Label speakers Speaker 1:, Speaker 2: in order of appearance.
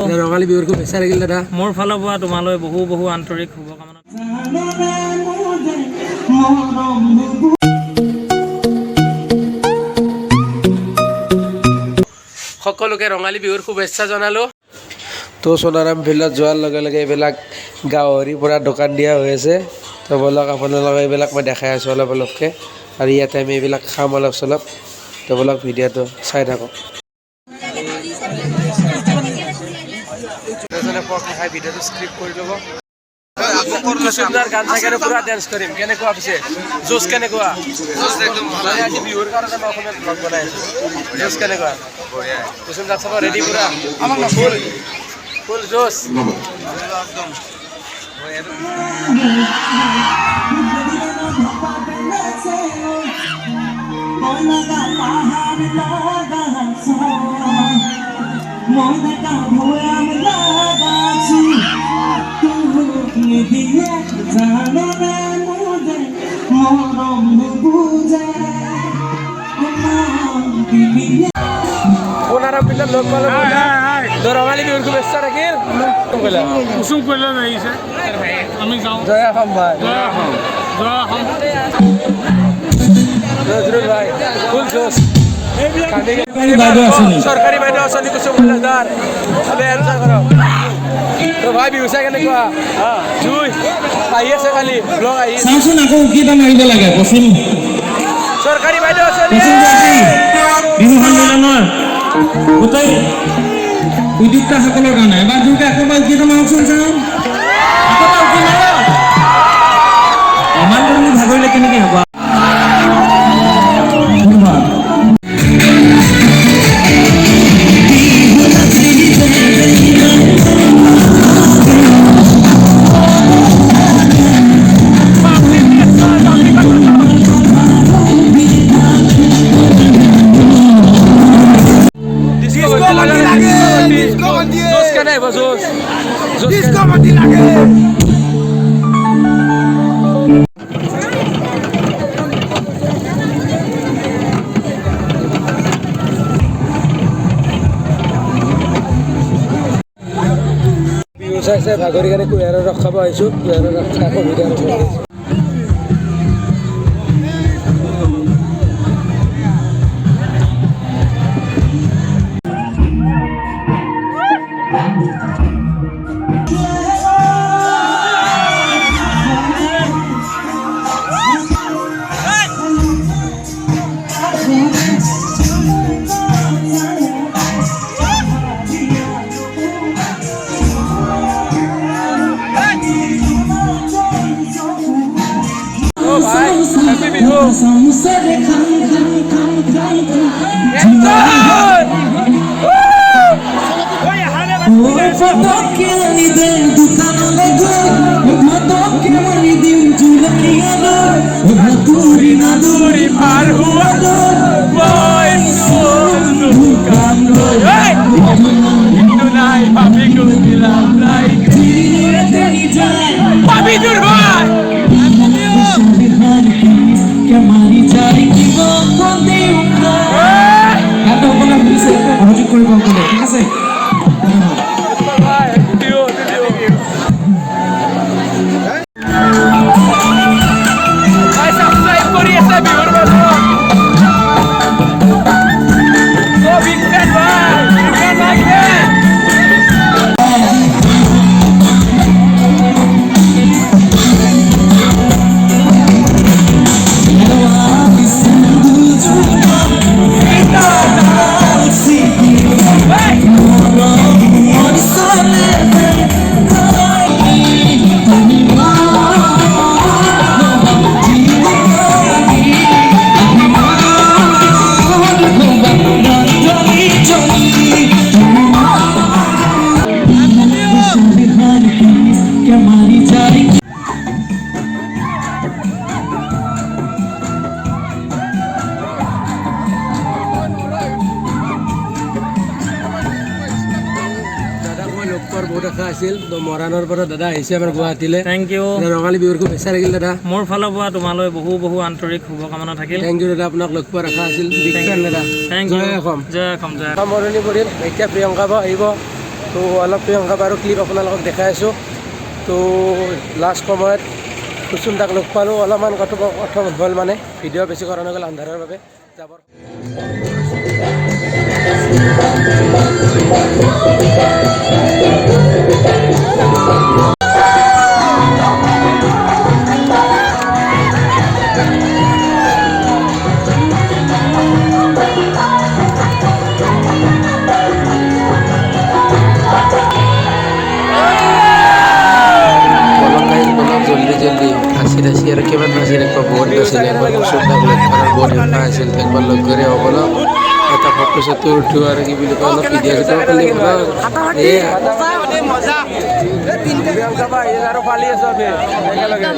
Speaker 1: ৰঙালী বিহুৰ খুব বেচা লাগিল দাদা।
Speaker 2: মোৰ ফালৰ পৰা তোমালৈ বহু বহু আন্তৰিক শুভকামনা।
Speaker 1: সকলোকে ৰঙালী বিহুৰ শুভেচ্ছা জনালোঁ। তো সোণাৰাম ফিল্ডত যোৱাৰ লগে লগে এইবিলাক গাহৰিৰ পৰা দোকান দিয়া হৈ আছে। তো বলক আপোনালোকক এইবিলাক মই দেখাই আছোঁ অলপ অলপকৈ, আৰু ইয়াতে আমি এইবিলাক খাম অলপ চলপ। তো বলক ভিডিঅ'টো চাই থাকক। ভিডিঅ'টো স্ক্ৰিপ্ট কৰি ল'ব। সুন্দৰ গান চাই কেনে পুৰা ডেন্স কৰিম। কেনেকুৱা পিছে জোচ কেনেকুৱা? আজি বিহুৰ কাৰণে মই অসমীয়া ব্লগ বনাই আছোঁ। জোচ কেনেকুৱা? কুচুম দাস চাব ৰেডি পুৰা ফুল ফুল জোচ। সোণাৰাম ফিল্ডত লগ পালোঁ। ৰঙালী বিহুৰ শুভেচ্ছা থাকিল।
Speaker 2: কুসুম কৈলাশ আহিছে, আমি যাওঁ।
Speaker 1: জয় অসম ভাই,
Speaker 2: জয় অসম, জয় অসম।
Speaker 1: ভাই ফুল জোচ।
Speaker 2: বাইদেউ
Speaker 1: চৰকাৰী বাইদেউ আঁচনি কুসুম কৈলাশ দাৰ এনজয় কৰক। তো ভাই বিহু চাই কেনেকুৱা? জুই আহি আছে খালি ব্লগ আহি আছে।
Speaker 2: চাওঁচোন আকৌ কেইটা মাৰিব লাগে পশ্চিম
Speaker 1: চৰকাৰী বাইদেউ আঁচনি
Speaker 2: বিহু সন্মিলনৰ গোটেই উদ্যোক্তাসকলৰ কাৰণে এবাৰ জোৰকে একেবাৰে কেইটা মাৰকচোন চাওঁ। ইমান তুমি ভাগৰিলে কেনেকে হ'ব?
Speaker 1: চাই ভাগৰি কাৰণে কুঁহিয়াৰৰ ৰস খাব আহিছোঁ। কুঁহিয়াৰৰ ৰস খাই সুবিধা ঠিক আছে। বহুত আশা আছিল। তো মৰাণৰ পৰা দাদা আহিছে আমাৰ গুৱাহাটীলৈ।
Speaker 2: Thank U.
Speaker 1: ৰঙালী বিহুৰ খুব বেচা লাগিল দাদা।
Speaker 2: মোৰ ফালৰ পৰা তোমালৈ বহু বহু আন্তৰিক শুভকামনা থাকিল।
Speaker 1: থেংক ইউ দাদা, আপোনাক লগ পোৱাৰ আশা আছিল। বিগ ফেন দাদা।
Speaker 2: Thank you.
Speaker 1: জয় অসম।
Speaker 2: জয় অসম, জয় অসম।
Speaker 1: সামৰণি পৰিল। এতিয়া প্ৰিয়ংকা বা আহিব। তো অলপ প্ৰিয়ংকা বাৰু ক্লিপ আপোনালোকক দেখাই আছোঁ। তো লাষ্ট সময়ত কুচুম দাক লগ পালোঁ, অলপমান কথোপকথন হ'ল মানে, ভিডিঅ' বেছি কৰা নগ'ল আন্ধাৰৰ বাবে যাবৰ।
Speaker 3: জলদি নাচি আৰু কিমান নাচি ৰাখিব বহুত নাছিলে এবাৰ কুচুমদাক লগ কৰাৰ বহুত হেঁপাহ আছিল একবাৰ লগ কৰি সকলো এটা ফটো চটো উঠো আৰু কি বুলি কয় অলপ ভিডিঅ' চিডিঅ' খালি
Speaker 1: প্ৰিয়ংকা বা আৰু পালি আছো আমি একেলগে।